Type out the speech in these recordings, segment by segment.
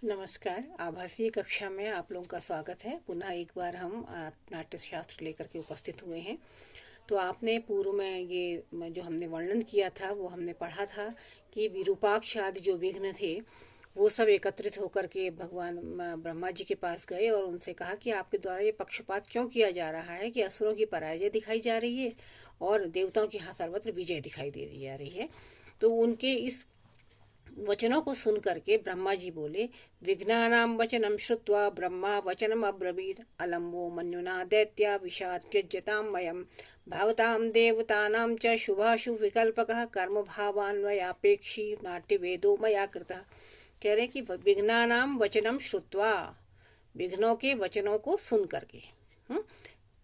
नमस्कार। आभासीय कक्षा में आप लोगों का स्वागत है। पुनः एक बार हम नाट्य शास्त्र लेकर के उपस्थित हुए हैं। तो आपने पूर्व में ये जो हमने वर्णन किया था वो हमने पढ़ा था कि विरूपाक्ष आदि जो विघ्न थे वो सब एकत्रित होकर के भगवान ब्रह्मा जी के पास गए और उनसे कहा कि आपके द्वारा ये पक्षपात क्यों किया जा रहा है कि असुरों की पराजय दिखाई जा रही है और देवताओं की सर्वत्र विजय दिखाई दे जा रही है। तो उनके इस वचनों को सुन करके ब्रह्मा जी बोले, विघ्नानां वचनं श्रुत्वा ब्रह्मा वचनम अब्रवीत अलम्बो मन्युना दैत्या विषाद त्यज्यतां मयम् भावतां देवतानां च शुभाशुभ विकल्पकः कर्म भावान्वयापेक्षी नाट्य वेदो मया कृतः। कह रहे कि विघ्नानां वचनम श्रुत्वा, विघ्नों के वचनों को सुन करके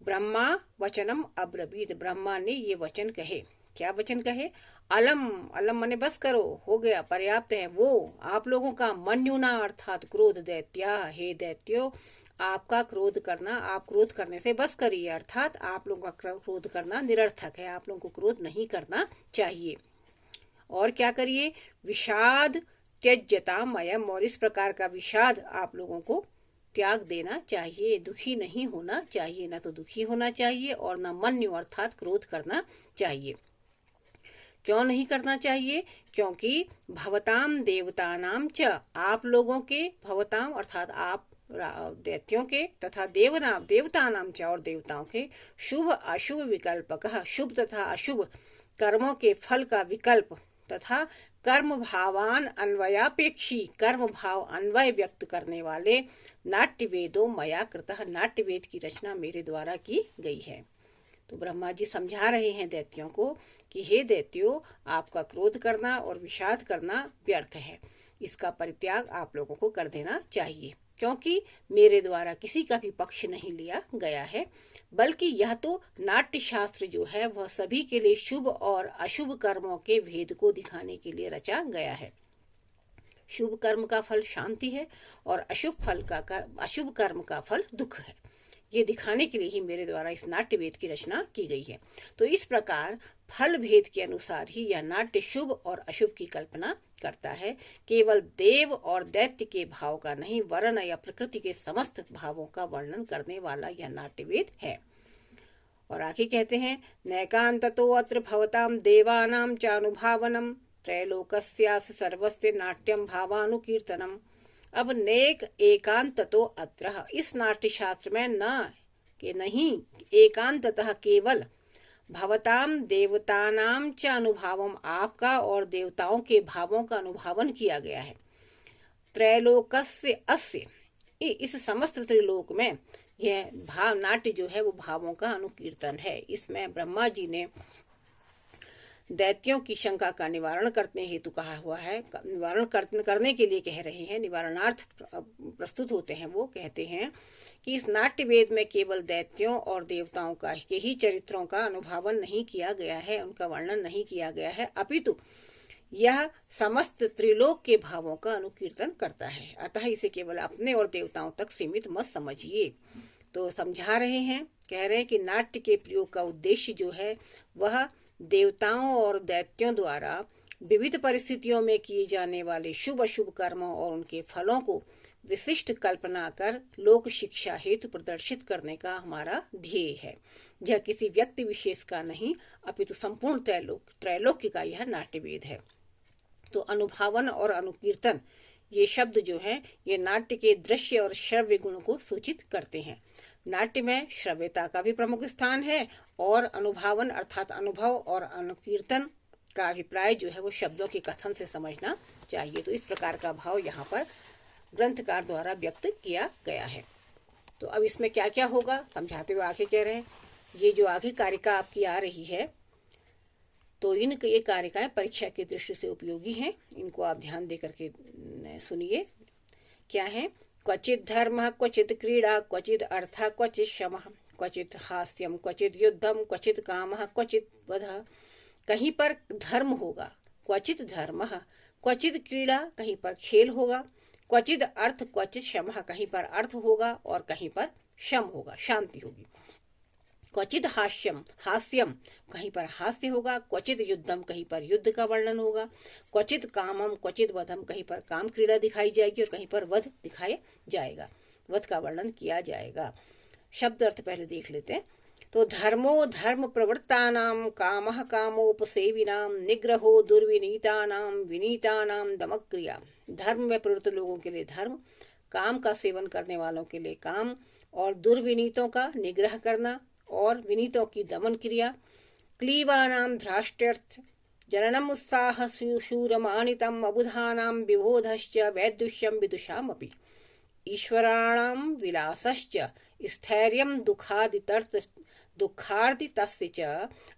ब्रह्मा वचनम अब्रवीत, ब्रह्मा ने ये वचन कहे। क्या वचन कहे? अलम, अलम मने बस करो, हो गया, पर्याप्त है वो आप लोगों का। मन्युना अर्थात क्रोध दैत्या, हे दैत्यो आपका क्रोध करना, आप क्रोध करने से बस करिए, अर्थात आप लोगों का क्रोध करना निरर्थक है, आप लोगों को क्रोध नहीं करना चाहिए। और क्या करिए? विषाद त्यज्यता मयम, और इस प्रकार का विषाद आप लोगों को त्याग देना चाहिए, दुखी नहीं होना चाहिए, ना तो दुखी होना चाहिए और ना मन्यु अर्थात क्रोध करना चाहिए। क्यों नहीं करना चाहिए? क्योंकि भवताम देवतानाम च, आप लोगों के, भवताम अर्थात आप दैत्यों के, तथा देवनाम देवतानाम च और देवताओं के, शुभ अशुभ विकल्पकः, शुभ तथा अशुभ कर्मों के फल का विकल्प तथा कर्म भावान अन्वयापेक्षी, कर्म भाव अन्वय व्यक्त करने वाले नाट्य वेदो मया कृतः, नाट्य वेद की रचना मेरे द्वारा की गई है। तो ब्रह्मा जी समझा रहे हैं दैत्यों को कि हे दैत्यो, आपका क्रोध करना और विषाद करना व्यर्थ है, इसका परित्याग आप लोगों को कर देना चाहिए, क्योंकि मेरे द्वारा किसी का भी पक्ष नहीं लिया गया है, बल्कि यह तो नाट्य शास्त्र जो है वह सभी के लिए शुभ और अशुभ कर्मों के भेद को दिखाने के लिए रचा गया है। शुभ कर्म का फल शांति है और अशुभ कर्म का फल दुख है, ये दिखाने के लिए ही मेरे द्वारा इस नाट्य वेद की रचना की गई है। तो इस प्रकार फल भेद के अनुसार ही यह नाट्य शुभ और अशुभ की कल्पना करता है, केवल देव और दैत्य के भाव का नहीं, वर्ण या प्रकृति के समस्त भावों का वर्णन करने वाला यह नाट्य वेद है। और आगे कहते हैं, नैकांततो अत्र भवताम देवानां चानुभावनम त्रैलोकस्यास्य सर्वस्य नाट्यम भावानुकीर्तनम। अब नेक एकांततो अत्र, इस नाट्य शास्त्र में न कि नहीं, एकांततः केवल भवताम देवतानाम च अनुभावम, आपका और देवताओं के भावों का अनुभावन किया गया है। त्रैलोकस्य अस्य, इस समस्त त्रिलोक में यह भाव नाट्य जो है वो भावों का अनुकीर्तन है। इसमें ब्रह्मा जी ने दैत्यों की शंका का निवारण करने हेतु कहा हुआ है, निवारण करने के लिए कह रहे हैं, निवारणार्थ प्रस्तुत होते हैं। वो कहते हैं कि इस नाट्य वेद में केवल दैत्यों और देवताओं का के ही चरित्रों का अनुभावन नहीं किया गया है, उनका वर्णन नहीं किया गया है, अपितु यह समस्त त्रिलोक के भावों का अनुकीर्तन करता है। अतः इसे केवल अपने और देवताओं तक सीमित मत समझिए। तो समझा रहे हैं, कह रहे हैं कि नाट्य के प्रयोग का उद्देश्य जो है वह देवताओं और दैत्यों द्वारा विविध परिस्थितियों में किए जाने वाले शुभ अशुभ कर्मों और उनके फलों को विशिष्ट कल्पना कर लोक शिक्षा हेतु प्रदर्शित करने का हमारा ध्येय है। यह किसी व्यक्ति विशेष का नहीं, अपितु संपूर्ण त्रैलोक्य का यह नाट्यवेद है। तो अनुभावन और अनुकीर्तन ये शब्द जो है ये नाट्य के दृश्य और श्रव्य गुण को सूचित करते हैं। नाट्य में श्रव्यता का भी प्रमुख स्थान है और अनुभावन अर्थात अनुभव और अनुकीर्तन का अभिप्राय जो है वो शब्दों के कथन से समझना चाहिए। तो इस प्रकार का भाव यहाँ पर ग्रंथकार द्वारा व्यक्त किया गया है। तो अब इसमें क्या क्या होगा समझाते हुए आगे कह रहे हैं, ये जो आगे कारिका आपकी आ रही है तो ये कारिकाएं परीक्षा की दृष्टि से उपयोगी हैं, इनको आप ध्यान दे करके सुनिए। क्या है? क्वचित धर्म, क्वचित क्रीड़ा, क्वचित अर्थ, क्वचित शम, क्वचित हास्यम, क्वचित युद्धम, क्वचित काम, क्वचित वध। कहीं पर धर्म होगा, क्वचित धर्म, क्वचित क्रीड़ा, कहीं पर खेल होगा, क्वचित अर्थ, क्वचित शम, कहीं पर अर्थ होगा और कहीं पर शम होगा, शांति होगी। क्वचित हास्यम हास्यम, कहीं पर हास्य होगा, क्वचित युद्धम, कहीं पर युद्ध का वर्णन होगा, क्वचित कामम क्वचित वधम, कहीं पर काम क्रीड़ा दिखाई जाएगी और कहीं पर वध दिखाया जाएगा, वध का वर्णन किया जाएगा। शब्द अर्थ पहले देख लेते हैं। तो धर्मो धर्म प्रवृत्तानाम कामः कामोपसेविनाम निग्रहो दुर्विनीतानाम विनीतानाम दमक्रिया। धर्म में प्रवृत्त लोगों के लिए धर्म, काम का सेवन करने वालों के लिए काम, और दुर्विनीतों का निग्रह करना और विनीतों की दमन क्रिया। क्लीवानाम धृष्ट्यर्थ जननम उत्साह शूरमानितम अबुधानाम विबोधश्च वैदुष्यम विदुषामपि। ईश्वराणाम विलासश्च स्थैर्यं दुःखार्दितस्य च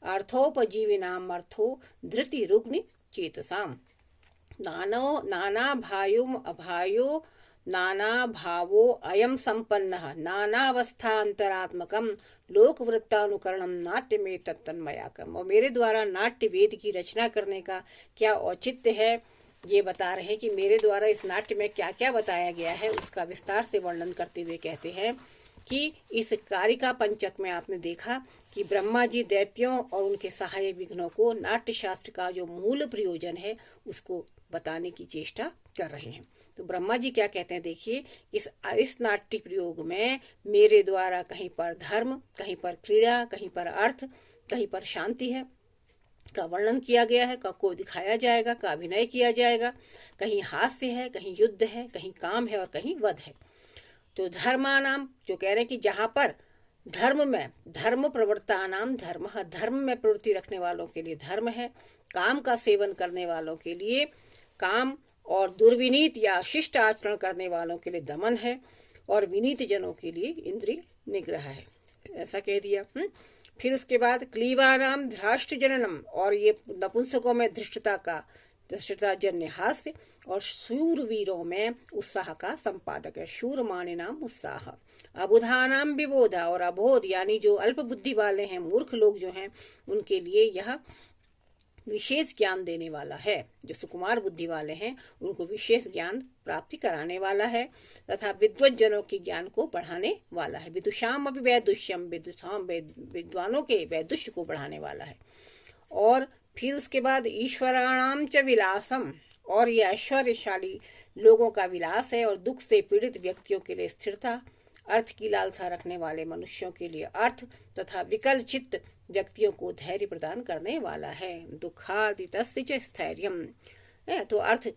अर्थोपजीविनाम अर्थो धृतिरुग्नि चेतसाम। नाना भायो नाना भावो अयम संपन्नः नानावस्थान्तरात्मकम लोकवृत्तानुकरणम नाट्य में तन्मयाकम। और मेरे द्वारा नाट्य वेद की रचना करने का क्या औचित्य है, ये बता रहे हैं कि मेरे द्वारा इस नाट्य में क्या क्या बताया गया है, उसका विस्तार से वर्णन करते हुए कहते हैं कि इस कारिका पंचक में आपने देखा कि ब्रह्मा जी दैत्यों और उनके सहायक विघ्नों को नाट्य शास्त्र का जो मूल प्रयोजन है उसको बताने की चेष्टा कर रहे हैं। तो ब्रह्मा जी क्या कहते हैं, देखिए इस नाट्य प्रयोग में मेरे द्वारा कहीं पर धर्म, कहीं पर क्रीड़ा, कहीं पर अर्थ, कहीं पर शांति है का वर्णन किया गया है, को दिखाया जाएगा, का अभिनय किया जाएगा। कहीं हास्य है, कहीं युद्ध है, कहीं काम है और कहीं वध है। तो धर्मानाम जो कह रहे हैं कि जहां पर धर्म में धर्म प्रवृत्तानाम धर्म, धर्म में प्रवृत्ति रखने वालों के लिए धर्म है, काम का सेवन करने वालों के लिए काम, और दुर्विनीत या शिष्ट आचरण करने वालों के लिए दमन है, और विनीत जनों के लिए इंद्रिय निग्रह है, ऐसा कह दिया। फिर उसके बाद क्लीवानाम धृष्ट जननम, और ये नपुंसकों में धृष्टता जन्य हास्य, और शूरवीरों में उत्साह का संपादक है, शूर माने नाम उत्साह। अबुधानाम विबोधा, और अबोध यानी जो अल्प बुद्धि वाले हैं, मूर्ख लोग जो हैं, उनके लिए यह विशेष ज्ञान देने वाला है। जो सुकुमार बुद्धि वाले हैं उनको विशेष ज्ञान प्राप्ति कराने वाला है, तथा विद्वत जनों के ज्ञान को बढ़ाने वाला है। विदुषाम अभी वैदुष्यम, विद्वानों के वैदुष्य को बढ़ाने वाला है। और फिर उसके बाद ईश्वराणाम च विलासम, और ये ऐश्वर्यशाली लोगों का विलास है, और दुख से पीड़ित व्यक्तियों के लिए स्थिरता, अर्थ की लालसा रखने वाले मनुष्यों के लिए अर्थ, तथा विकल चित्त व्यक्तियों को धैर्य प्रदान करने वाला है। दुःखार्दितस्य च स्थैर्यम, तो अर्थ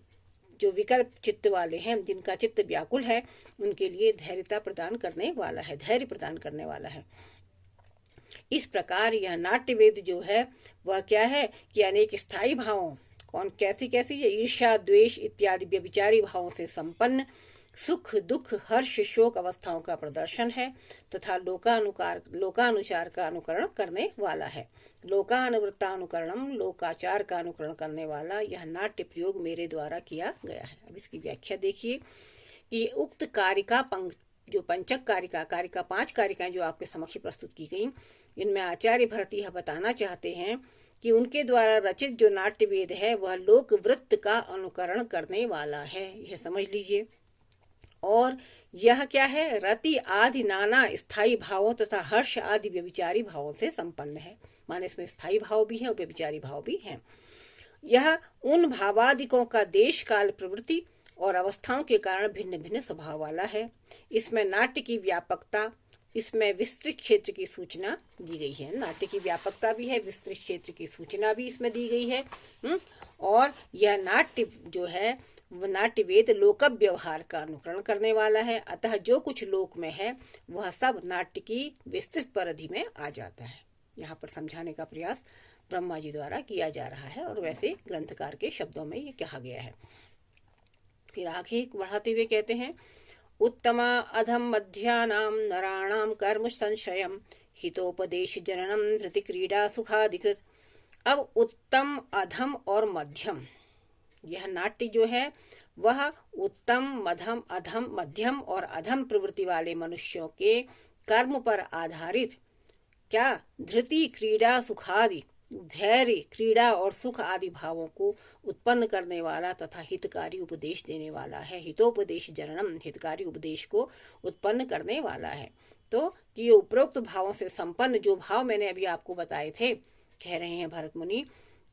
जो विकल्प चित्त वाले हैं, जिनका चित्त व्याकुल है, उनके लिए धैर्यता प्रदान करने वाला है, धैर्य प्रदान करने वाला है। इस प्रकार यह नाट्यवेद जो है वह क्या है कि अनेक स्थायी भावों, कैसी ये ईर्ष्या, द्वेष इत्यादि व्यभिचारी भावों से संपन्न, सुख दुख हर्ष शोक अवस्थाओं का प्रदर्शन है, तथा लोकानुचार का अनुकरण करने वाला है। लोकानुवृत्तानुकरणम, लोकाचार का अनुकरण करने वाला यह नाट्य प्रयोग मेरे द्वारा किया गया है। अब इसकी व्याख्या देखिए कि उक्त कारिका जो पंचक कारिका 5 कारिकाएं जो आपके समक्ष प्रस्तुत की गई, इनमें आचार्य भरत यह बताना चाहते हैं कि उनके द्वारा रचित जो नाट्य वेद है वह लोक वृत्त का अनुकरण करने वाला है, यह समझ लीजिए। और यह क्या है, रति आदि नाना स्थायी भावों तथा हर्ष आदि व्यभिचारी भावों से संपन्न है। माने इसमें स्थायी भाव भी है और व्यभिचारी भाव भी है। यह उन भावादिकों का देश काल प्रवृत्ति और अवस्थाओं के कारण भिन्न भिन्न स्वभाव वाला है। इसमें नाट्य की व्यापकता, इसमें विस्तृत क्षेत्र की सूचना दी गई है। नाट्य की व्यापकता भी है, विस्तृत क्षेत्र की सूचना भी इसमें दी गई है। और यह नाट्य जो है नाट्य वेद लोक व्यवहार का अनुकरण करने वाला है। अतः जो कुछ लोक में है वह सब नाट्य की विस्तृत परिधि में आ जाता है। यहाँ पर समझाने का प्रयास ब्रह्मा जी द्वारा किया जा रहा है, और वैसे ग्रंथकार के शब्दों में ये कहा गया है। फिर आगे बढ़ाते हुए कहते हैं, उत्तमा अधम मध्यानाम नराणाम कर्म संशयम हितोपदेश जननम धृति क्रीड़ा सुखाधिकृत। अब उत्तम, अधम और मध्यम, यह नाट्य जो है वह उत्तम, मध्यम, अधम, मध्यम और अधम प्रवृत्ति वाले मनुष्यों के कर्म पर आधारित क्या धृति क्रीड़ा सुखादि धैर्य, क्रीड़ा और सुख आदि भावों को उत्पन्न करने वाला तथा हितकारी उपदेश देने वाला है। हितोपदेश जननम, हितकारी उपदेश को उत्पन्न करने वाला है। तो कि ये उपरोक्त भावों से संपन्न जो भाव मैंने अभी आपको बताए थे, कह रहे हैं भरत मुनि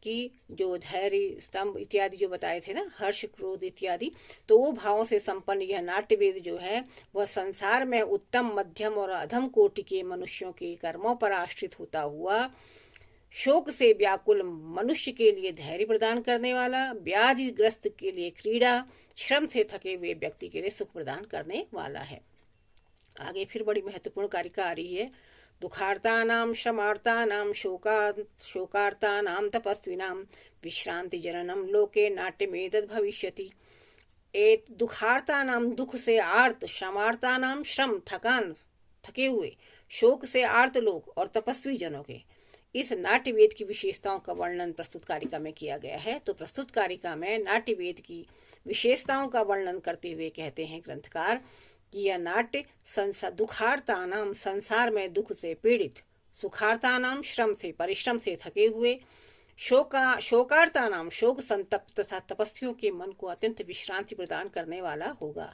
कि जो धैर्य, स्तंभ इत्यादि जो बताए थे ना, हर्ष, क्रोध इत्यादि, तो वो भावों से संपन्न यह नाट्यवेद जो है वह संसार में उत्तम, मध्यम और अधम कोटि के मनुष्यों के कर्मों पर आश्रित होता हुआ शोक से व्याकुल मनुष्य के लिए धैर्य प्रदान करने वाला, व्याधि ग्रस्त के लिए क्रीड़ा, श्रम से थके हुए व्यक्ति के लिए सुख प्रदान करने वाला है। आगे फिर बड़ी महत्वपूर्ण कारिका आ रही है। दुखार्तानां श्रमार्तानां शोकार्तानां तपस्विनां विश्रांति जननम लोके नाट्यमेतद् भविष्यति। दुखार्तानां, दुख से आर्त, श्रमार्तानां, श्रम थकान, थके हुए, शोक से आर्त लोग और तपस्वी जनों के इस नाट्यवेद की विशेषताओं का वर्णन प्रस्तुत कारिका में किया गया है। तो प्रस्तुत कारिका में नाट्यवेद की विशेषताओं का वर्णन करते हुए कहते हैं ग्रंथकार कि यह नाट्य दुखार्तानाम, संसार में दुख से पीड़ित, सुखार्तानाम, श्रम से, परिश्रम से थके हुए, शोकार्तानाम, शोक संतप्त तथा तपस्वियों के मन को अत्यंत विश्रांति प्रदान करने वाला होगा।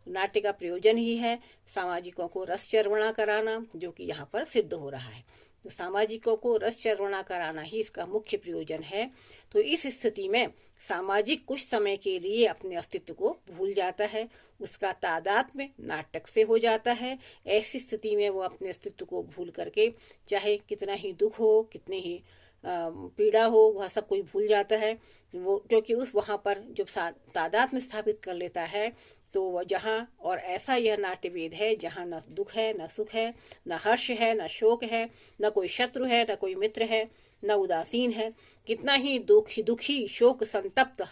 नाट्य का प्रयोजन ही है सामाजिकों को रस चर्वणा कराना, जो कि यहाँ पर सिद्ध हो रहा है। तो सामाजिकों को रस चर्वणा कराना ही इसका मुख्य प्रयोजन है। तो इस स्थिति में सामाजिक कुछ समय के लिए अपने अस्तित्व को भूल जाता है, उसका तादात्म्य नाटक से हो जाता है। ऐसी स्थिति में वो अपने अस्तित्व को भूल करके चाहे कितना ही दुख हो, कितने ही पीड़ा हो, वह सब कोई भूल जाता है वो, क्योंकि उस वहाँ पर जब तादात्म्य स्थापित कर लेता है तो वह जहाँ, और ऐसा यह नाट्यवेद है जहाँ न दुख है, न सुख है, न हर्ष है, न शोक है, न कोई शत्रु है, न कोई मित्र है, न उदासीन है। कितना ही दुखी, शोक संतप्त,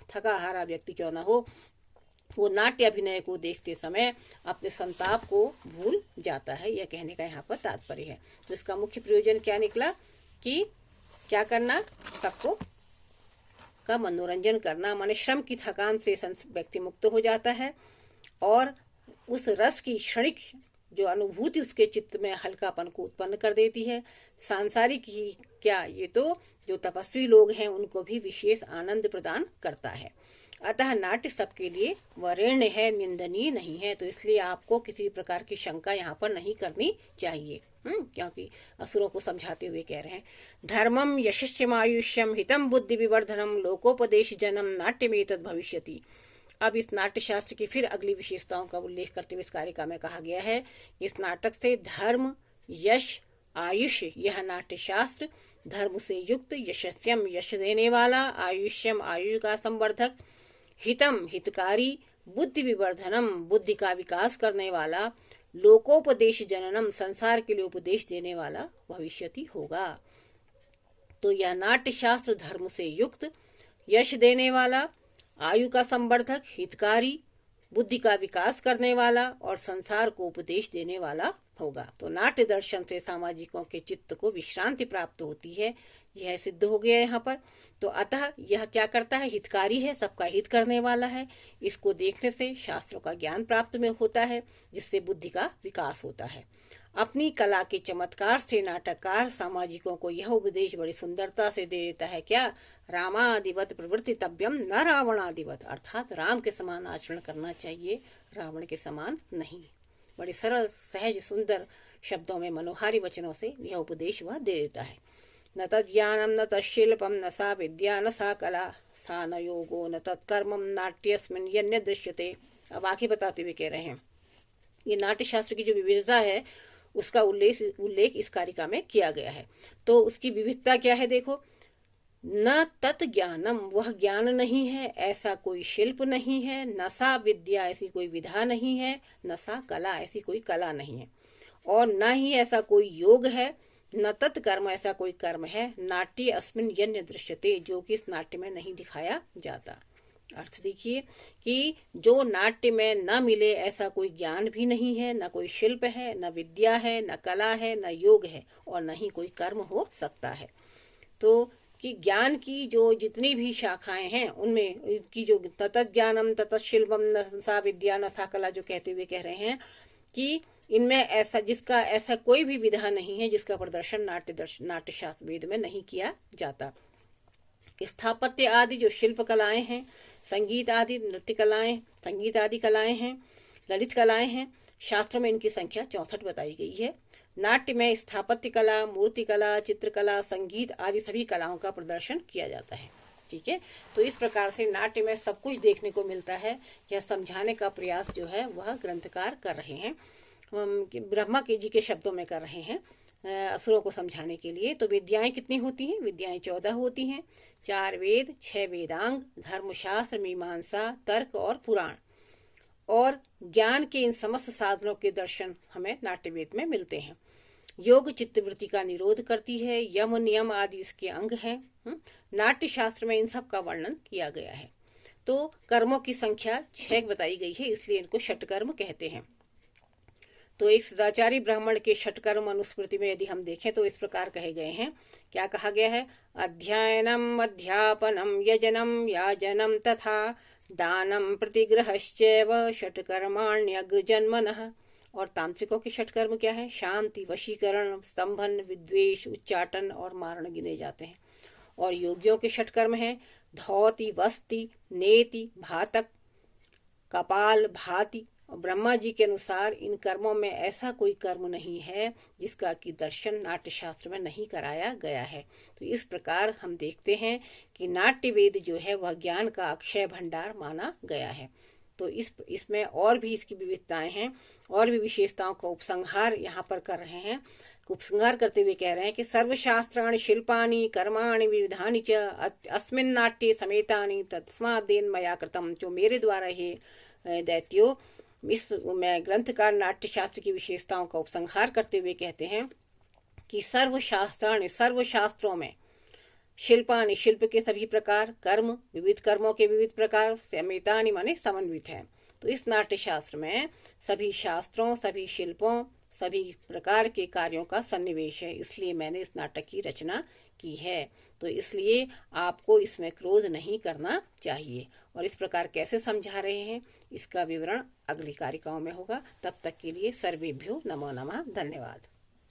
थका हारा व्यक्ति क्यों न हो, वो नाट्य अभिनय को देखते समय अपने संताप को भूल जाता है। यह कहने का यहाँ पर तात्पर्य है। तो इसका मुख्य प्रयोजन क्या निकला कि क्या करना, सबको का मनोरंजन करना, माने श्रम की थकान से व्यक्ति मुक्त हो जाता है और उस रस की क्षणिक जो अनुभूति उसके चित्त में हल्कापन को उत्पन्न कर देती है। सांसारिक ही क्या, ये तो जो तपस्वी लोग हैं उनको भी विशेष आनंद प्रदान करता है। अतः नाट्य सबके लिए वरेण्य है, निंदनीय नहीं है। तो इसलिए आपको किसी प्रकार की शंका यहाँ पर नहीं करनी चाहिए, क्योंकि असुरों को समझाते हुए कह रहे हैं धर्मम यशस्यमायुष्यम हितम बुद्धि विवर्धनम लोकोपदेश जनम नाट्यमेतद् भविष्यति। अब इस नाट्य शास्त्र की फिर अगली विशेषताओं का उल्लेख करते हुए इस कारिका में कहा गया है इस नाटक से धर्म, यश, आयुष्य, यह नाट्य शास्त्र धर्म से युक्त, यशस्यम, यश देने वाला, आयुष्यम, आयु का संवर्धक, हितम, हितकारी, बुद्धि विवर्धनम, बुद्धि का विकास करने वाला, लोकोपदेश जननम, संसार के लिए उपदेश देने वाला भविष्यति होगा। तो यह नाट्य शास्त्र धर्म से युक्त, यश देने वाला, आयु का संवर्धक, हितकारी, बुद्धि का विकास करने वाला और संसार को उपदेश देने वाला होगा। तो नाट्य दर्शन से सामाजिकों के चित्त को विश्रांति प्राप्त होती है, यह सिद्ध हो गया यहाँ पर। तो अतः यह क्या करता है, हितकारी है, सबका हित करने वाला है। इसको देखने से शास्त्रों का ज्ञान प्राप्त में होता है, जिससे बुद्धि का विकास होता है। अपनी कला के चमत्कार से नाटककार सामाजिकों को यह उपदेश बड़ी सुंदरता से दे देता है, क्या, रामादिवत प्रवृत्तितव्यम न रावणादिवत, अर्थात राम के समान आचरण करना चाहिए, रावण के समान नहीं। बड़े सरल, सहज, सुंदर शब्दों में, मनोहारी वचनों से यह उपदेश वह दे देता है। न तज्ज्ञानम न तत्शिल्पम न सा विद्या न सा कला सा न योगो न तत्कर्मम नाट्यस्मिन् यन्य दृश्यते। अब आगे बताते हुए कह रहे हैं ये नाट्य शास्त्र की जो विविधता है उसका उल्लेख इस कारिका में किया गया है। तो उसकी विविधता क्या है, देखो, न तत् ज्ञानम, वह ज्ञान नहीं है, ऐसा कोई शिल्प नहीं है, न सा विद्या, ऐसी कोई विधा नहीं है, न सा कला, ऐसी कोई कला नहीं है, और न ही ऐसा कोई योग है, न तत्कर्म, ऐसा कोई कर्म है, नाट्य अस्मिन् यन्य दृश्यते, जो कि इस नाट्य में नहीं दिखाया जाता। अर्थ देखिए कि जो नाट्य में न मिले ऐसा कोई ज्ञान भी नहीं है, न कोई शिल्प है, न विद्या है, न कला है, न योग है, और न ही कोई कर्म हो सकता है। तो कि ज्ञान की जो जितनी भी शाखाएं हैं उनमें की जो ततज्ञानम ततशिल्पम न सा विद्या न सा कला जो कहते हुए कह रहे हैं कि इनमें ऐसा कोई भी विधा नहीं है जिसका प्रदर्शन नाट्य शास्त्र वेद में नहीं किया जाता। स्थापत्य आदि जो शिल्प कलाएं हैं, संगीत आदि नृत्य कलाएं, संगीत आदि कलाएं हैं, ललित कलाएं हैं, शास्त्रों में इनकी संख्या 64 बताई गई है। नाट्य में स्थापत्य कला, मूर्ति कला, चित्रकला, संगीत आदि सभी कलाओं का प्रदर्शन किया जाता है। ठीक है, तो इस प्रकार से नाट्य में सब कुछ देखने को मिलता है। यह समझाने का प्रयास जो है वह ग्रंथकार कर रहे हैं, ब्रह्मा जी के शब्दों में कर रहे हैं असुरों को समझाने के लिए। तो विद्याएं कितनी होती हैं? विद्याएं 14 होती हैं। 4 वेद, 6 वेदांग, धर्मशास्त्र, मीमांसा, तर्क और पुराण, और ज्ञान के इन समस्त साधनों के दर्शन हमें नाट्यवेद में मिलते हैं। योग चित्तवृत्ति का निरोध करती है, यम नियम आदि इसके अंग हैं। नाट्य शास्त्र में इन सब का वर्णन किया गया है। तो कर्मों की संख्या 6 बताई गई है, इसलिए इनको षटकर्म कहते हैं। तो एक सदाचारी ब्राह्मण के षटकर्म अनुस्मृति में यदि हम देखें तो इस प्रकार कहे गए हैं। क्या कहा गया है? अध्ययनम, अध्यापनम, यजनम, याजनम तथा दानम, प्रतिग्रहश्चैव षटकर्माण्यग्रजन्मनः। और तांत्रिकों के षटकर्म क्या है? शांति, वशीकरण, स्तंभन, विद्वेष, उच्चाटन और मारण गिने जाते हैं। और योगियों के षटकर्म हैं धौति, वस्ति, नेति, भातक, कपाल भाति। ब्रह्मा जी के अनुसार इन कर्मों में ऐसा कोई कर्म नहीं है जिसका कि दर्शन नाट्य शास्त्र में नहीं कराया गया है। तो इस प्रकार हम देखते हैं कि नाट्य वेद जो है वह ज्ञान का अक्षय भंडार माना गया है। तो इसमें और भी इसकी विविधताएं हैं, और भी विशेषताओं का उपसंहार यहाँ पर कर रहे हैं। उपसंहार करते हुए कह रहे हैं कि सर्वशास्त्राणि शिल्पानि कर्माणि विविधानि च अस्मिन् नाट्ये समेतानि तस्मादेन मया कृतम। जो मेरे द्वारा ही दैत्यो इस में ग्रंथकार नाट्य शास्त्र की विशेषताओं का उपसंहार करते हुए कहते हैं कि सर्वशास्त्राणि, सर्वशास्त्रों में, शिल्पानि, शिल्प के सभी प्रकार, कर्म, विविध कर्मों के विविध प्रकार, समेतानि माने समन्वित है। तो इस नाट्य शास्त्र में सभी शास्त्रों, सभी शिल्पों, सभी प्रकार के कार्यों का सन्निवेश है, इसलिए मैंने इस नाटक की रचना की है। तो इसलिए आपको इसमें क्रोध नहीं करना चाहिए। और इस प्रकार कैसे समझा रहे हैं इसका विवरण अगली कारिकाओं में होगा। तब तक के लिए सर्वेभ्यो नमो नमः। धन्यवाद।